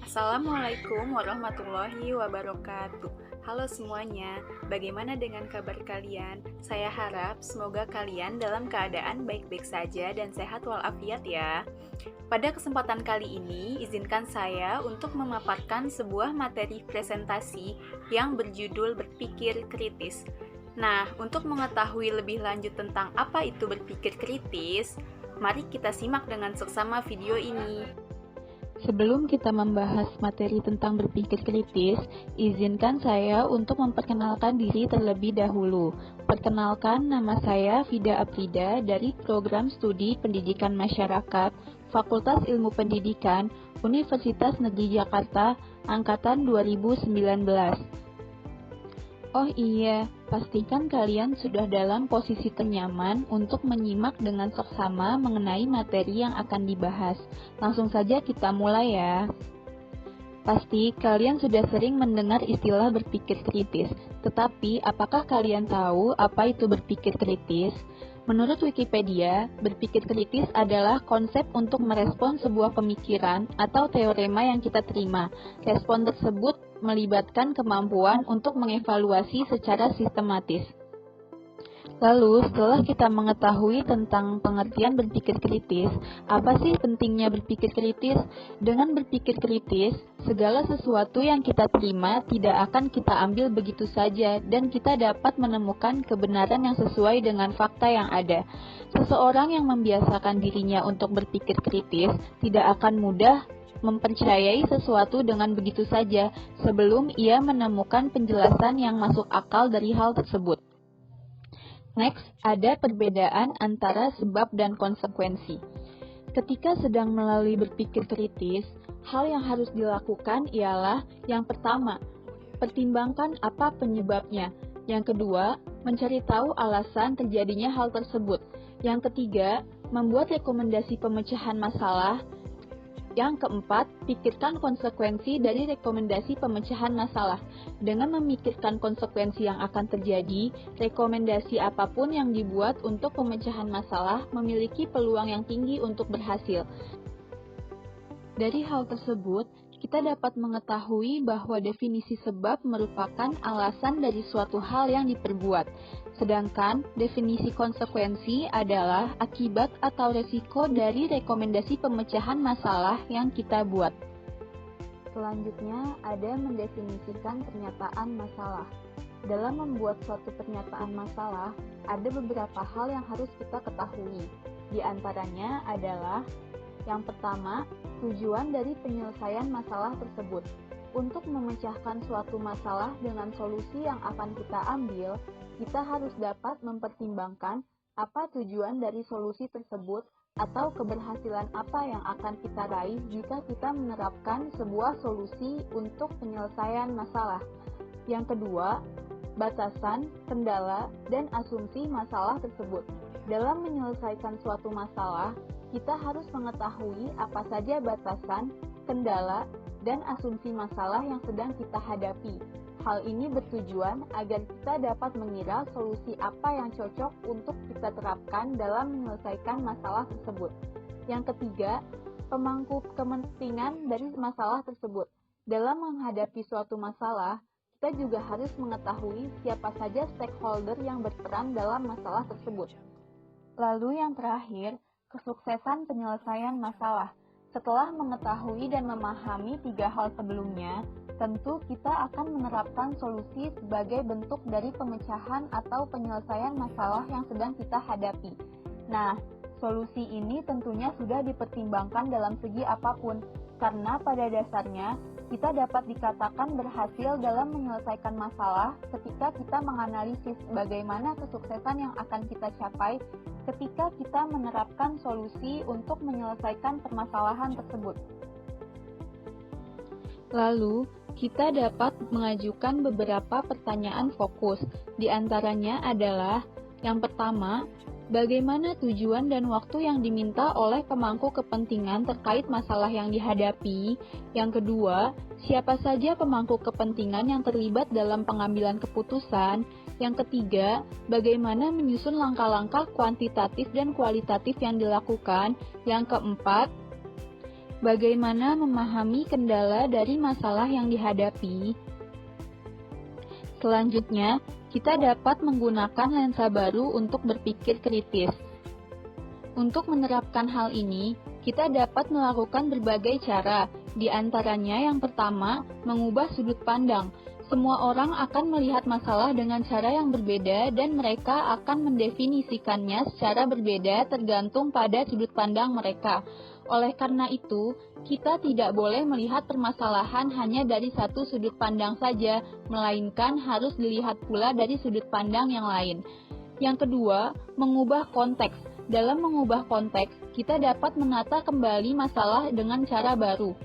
Assalamualaikum warahmatullahi wabarakatuh. Halo semuanya, bagaimana dengan kabar kalian? Saya harap semoga kalian dalam keadaan baik-baik saja dan sehat walafiat ya. Pada kesempatan kali ini, izinkan saya untuk memaparkan sebuah materi presentasi yang berjudul Berpikir Kritis. Nah, untuk mengetahui lebih lanjut tentang apa itu berpikir kritis, mari kita simak dengan seksama video ini. Sebelum kita membahas materi tentang berpikir kritis, izinkan saya untuk memperkenalkan diri terlebih dahulu. Perkenalkan, nama saya Fida Aprida dari Program Studi Pendidikan Masyarakat, Fakultas Ilmu Pendidikan, Universitas Negeri Jakarta, Angkatan 2019. Oh iya, pastikan kalian sudah dalam posisi ternyaman untuk menyimak dengan seksama mengenai materi yang akan dibahas. Langsung saja kita mulai ya. Pasti kalian sudah sering mendengar istilah berpikir kritis, tetapi apakah kalian tahu apa itu berpikir kritis? Menurut Wikipedia, berpikir kritis adalah konsep untuk merespon sebuah pemikiran atau teorema yang kita terima. Respon tersebut melibatkan kemampuan untuk mengevaluasi secara sistematis. Lalu, setelah kita mengetahui tentang pengertian berpikir kritis, apa sih pentingnya berpikir kritis? Dengan berpikir kritis, segala sesuatu yang kita terima tidak akan kita ambil begitu saja dan kita dapat menemukan kebenaran yang sesuai dengan fakta yang ada. Seseorang yang membiasakan dirinya untuk berpikir kritis tidak akan mudah mempercayai sesuatu dengan begitu saja sebelum ia menemukan penjelasan yang masuk akal dari hal tersebut. Next, ada perbedaan antara sebab dan konsekuensi. Ketika sedang melalui berpikir kritis, hal yang harus dilakukan ialah yang pertama, pertimbangkan apa penyebabnya. Yang kedua, mencari tahu alasan terjadinya hal tersebut. Yang ketiga, membuat rekomendasi pemecahan masalah. Yang keempat, pikirkan konsekuensi dari rekomendasi pemecahan masalah. Dengan memikirkan konsekuensi yang akan terjadi, rekomendasi apapun yang dibuat untuk pemecahan masalah memiliki peluang yang tinggi untuk berhasil. Dari hal tersebut, kita dapat mengetahui bahwa definisi sebab merupakan alasan dari suatu hal yang diperbuat. Sedangkan definisi konsekuensi adalah akibat atau resiko dari rekomendasi pemecahan masalah yang kita buat. Selanjutnya, ada mendefinisikan pernyataan masalah. Dalam membuat suatu pernyataan masalah, ada beberapa hal yang harus kita ketahui. Di antaranya adalah yang pertama, tujuan dari penyelesaian masalah tersebut. Untuk memecahkan suatu masalah dengan solusi yang akan kita ambil, kita harus dapat mempertimbangkan apa tujuan dari solusi tersebut atau keberhasilan apa yang akan kita raih jika kita menerapkan sebuah solusi untuk penyelesaian masalah. Yang kedua, batasan, kendala, dan asumsi masalah tersebut. Dalam menyelesaikan suatu masalah, kita harus mengetahui apa saja batasan, kendala, dan asumsi masalah yang sedang kita hadapi. Hal ini bertujuan agar kita dapat mengira solusi apa yang cocok untuk kita terapkan dalam menyelesaikan masalah tersebut. Yang ketiga, pemangku kepentingan dari masalah tersebut. Dalam menghadapi suatu masalah, kita juga harus mengetahui siapa saja stakeholder yang berperan dalam masalah tersebut. Lalu yang terakhir, kesuksesan penyelesaian masalah. Setelah mengetahui dan memahami tiga hal sebelumnya, tentu kita akan menerapkan solusi sebagai bentuk dari pemecahan atau penyelesaian masalah yang sedang kita hadapi. Nah, solusi ini tentunya sudah dipertimbangkan dalam segi apapun, karena pada dasarnya kita dapat dikatakan berhasil dalam menyelesaikan masalah ketika kita menganalisis bagaimana kesuksesan yang akan kita capai ketika kita menerapkan solusi untuk menyelesaikan permasalahan tersebut. Lalu, kita dapat mengajukan beberapa pertanyaan fokus. Di antaranya adalah, Yang pertama, bagaimana tujuan dan waktu yang diminta oleh pemangku kepentingan terkait masalah yang dihadapi. Yang kedua, siapa saja pemangku kepentingan yang terlibat dalam pengambilan keputusan. Yang ketiga, bagaimana menyusun langkah-langkah kuantitatif dan kualitatif yang dilakukan. Yang keempat, bagaimana memahami kendala dari masalah yang dihadapi. Selanjutnya, kita dapat menggunakan lensa baru untuk berpikir kritis. Untuk menerapkan hal ini, kita dapat melakukan berbagai cara. Di antaranya yang pertama, mengubah sudut pandang. Semua orang akan melihat masalah dengan cara yang berbeda dan mereka akan mendefinisikannya secara berbeda tergantung pada sudut pandang mereka. Oleh karena itu, kita tidak boleh melihat permasalahan hanya dari satu sudut pandang saja, melainkan harus dilihat pula dari sudut pandang yang lain. Yang kedua, mengubah konteks. Dalam mengubah konteks, kita dapat menata kembali masalah dengan cara baru.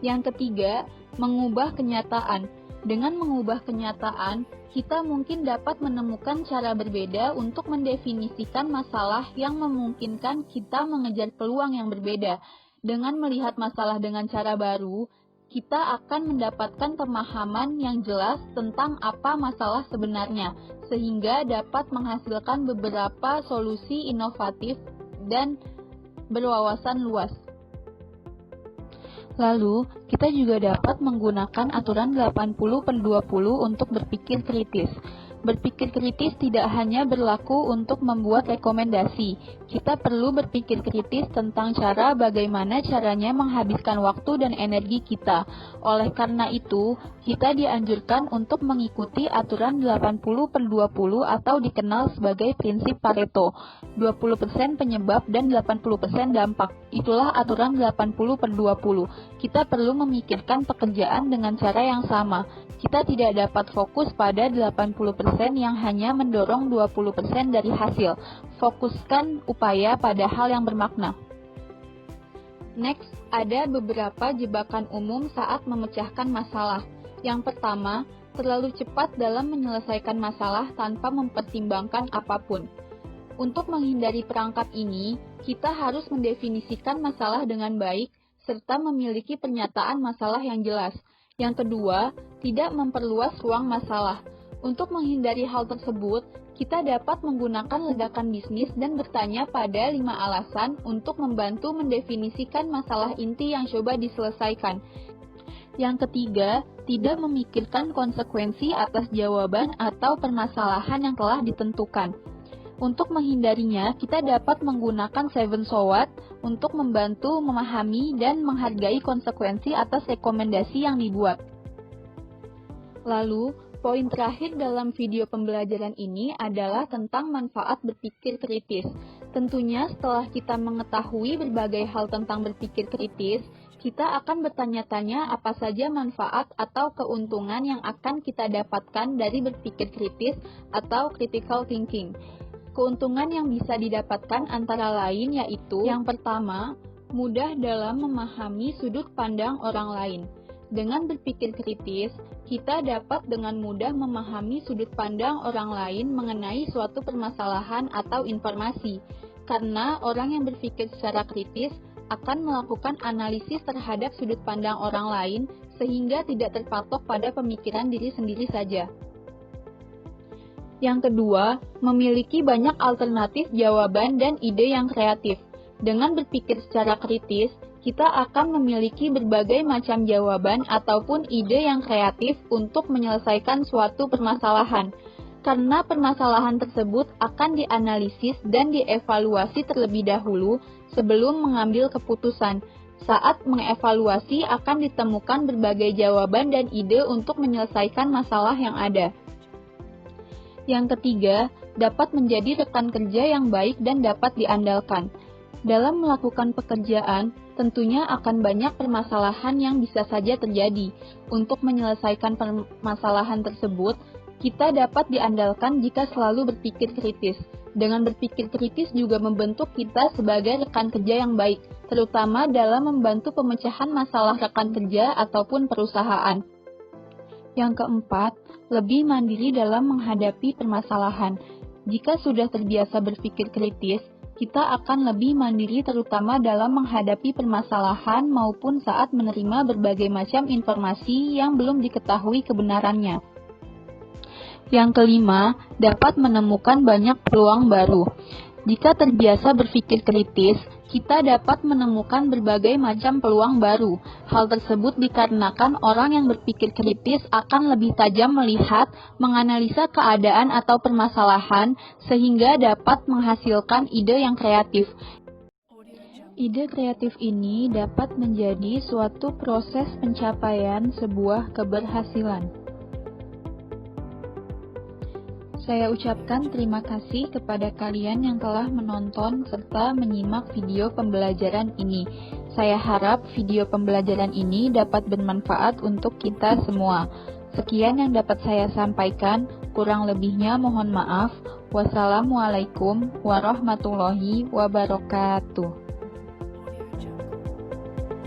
Yang ketiga, mengubah kenyataan. Dengan mengubah kenyataan, kita mungkin dapat menemukan cara berbeda untuk mendefinisikan masalah yang memungkinkan kita mengejar peluang yang berbeda. Dengan melihat masalah dengan cara baru, kita akan mendapatkan pemahaman yang jelas tentang apa masalah sebenarnya, sehingga dapat menghasilkan beberapa solusi inovatif dan berwawasan luas. Lalu, kita juga dapat menggunakan aturan 80/20 untuk berpikir kritis. Berpikir kritis tidak hanya berlaku untuk membuat rekomendasi. Kita perlu berpikir kritis tentang cara bagaimana caranya menghabiskan waktu dan energi kita. Oleh karena itu, kita dianjurkan untuk mengikuti aturan 80/20 atau dikenal sebagai prinsip Pareto. 20% penyebab dan 80% dampak. Itulah aturan 80/20. Kita perlu memikirkan pekerjaan dengan cara yang sama. Kita tidak dapat fokus pada 80% yang hanya mendorong 20% dari hasil. Fokuskan upaya pada hal yang bermakna. Next, ada beberapa jebakan umum saat memecahkan masalah. Yang pertama, terlalu cepat dalam menyelesaikan masalah tanpa mempertimbangkan apapun. Untuk menghindari perangkap ini, kita harus mendefinisikan masalah dengan baik, serta memiliki pernyataan masalah yang jelas. Yang kedua, tidak memperluas ruang masalah. Untuk menghindari hal tersebut, kita dapat menggunakan ledakan bisnis dan bertanya pada 5 alasan untuk membantu mendefinisikan masalah inti yang coba diselesaikan. Yang ketiga, tidak memikirkan konsekuensi atas jawaban atau permasalahan yang telah ditentukan. Untuk menghindarinya, kita dapat menggunakan 7 SWOT untuk membantu memahami dan menghargai konsekuensi atas rekomendasi yang dibuat. Lalu, poin terakhir dalam video pembelajaran ini adalah tentang manfaat berpikir kritis. Tentunya setelah kita mengetahui berbagai hal tentang berpikir kritis, kita akan bertanya-tanya apa saja manfaat atau keuntungan yang akan kita dapatkan dari berpikir kritis atau critical thinking. Keuntungan yang bisa didapatkan antara lain yaitu yang pertama, mudah dalam memahami sudut pandang orang lain. Dengan berpikir kritis, kita dapat dengan mudah memahami sudut pandang orang lain mengenai suatu permasalahan atau informasi. Karena orang yang berpikir secara kritis akan melakukan analisis terhadap sudut pandang orang lain sehingga tidak terpatok pada pemikiran diri sendiri saja. Yang kedua, memiliki banyak alternatif jawaban dan ide yang kreatif. Dengan berpikir secara kritis, kita akan memiliki berbagai macam jawaban ataupun ide yang kreatif untuk menyelesaikan suatu permasalahan. Karena permasalahan tersebut akan dianalisis dan dievaluasi terlebih dahulu sebelum mengambil keputusan. Saat mengevaluasi akan ditemukan berbagai jawaban dan ide untuk menyelesaikan masalah yang ada. Yang ketiga, dapat menjadi rekan kerja yang baik dan dapat diandalkan. Dalam melakukan pekerjaan, tentunya akan banyak permasalahan yang bisa saja terjadi. Untuk menyelesaikan permasalahan tersebut, kita dapat diandalkan jika selalu berpikir kritis. Dengan berpikir kritis juga membentuk kita sebagai rekan kerja yang baik, terutama dalam membantu pemecahan masalah rekan kerja ataupun perusahaan. Yang keempat, lebih mandiri dalam menghadapi permasalahan. Jika sudah terbiasa berpikir kritis, kita akan lebih mandiri terutama dalam menghadapi permasalahan maupun saat menerima berbagai macam informasi yang belum diketahui kebenarannya. Yang kelima, dapat menemukan banyak peluang baru. Jika terbiasa berpikir kritis, kita dapat menemukan berbagai macam peluang baru. Hal tersebut dikarenakan orang yang berpikir kritis akan lebih tajam melihat, menganalisa keadaan atau permasalahan, sehingga dapat menghasilkan ide yang kreatif. Ide kreatif ini dapat menjadi suatu proses pencapaian sebuah keberhasilan. Saya ucapkan terima kasih kepada kalian yang telah menonton serta menyimak video pembelajaran ini. Saya harap video pembelajaran ini dapat bermanfaat untuk kita semua. Sekian yang dapat saya sampaikan, kurang lebihnya mohon maaf. Wassalamualaikum warahmatullahi wabarakatuh.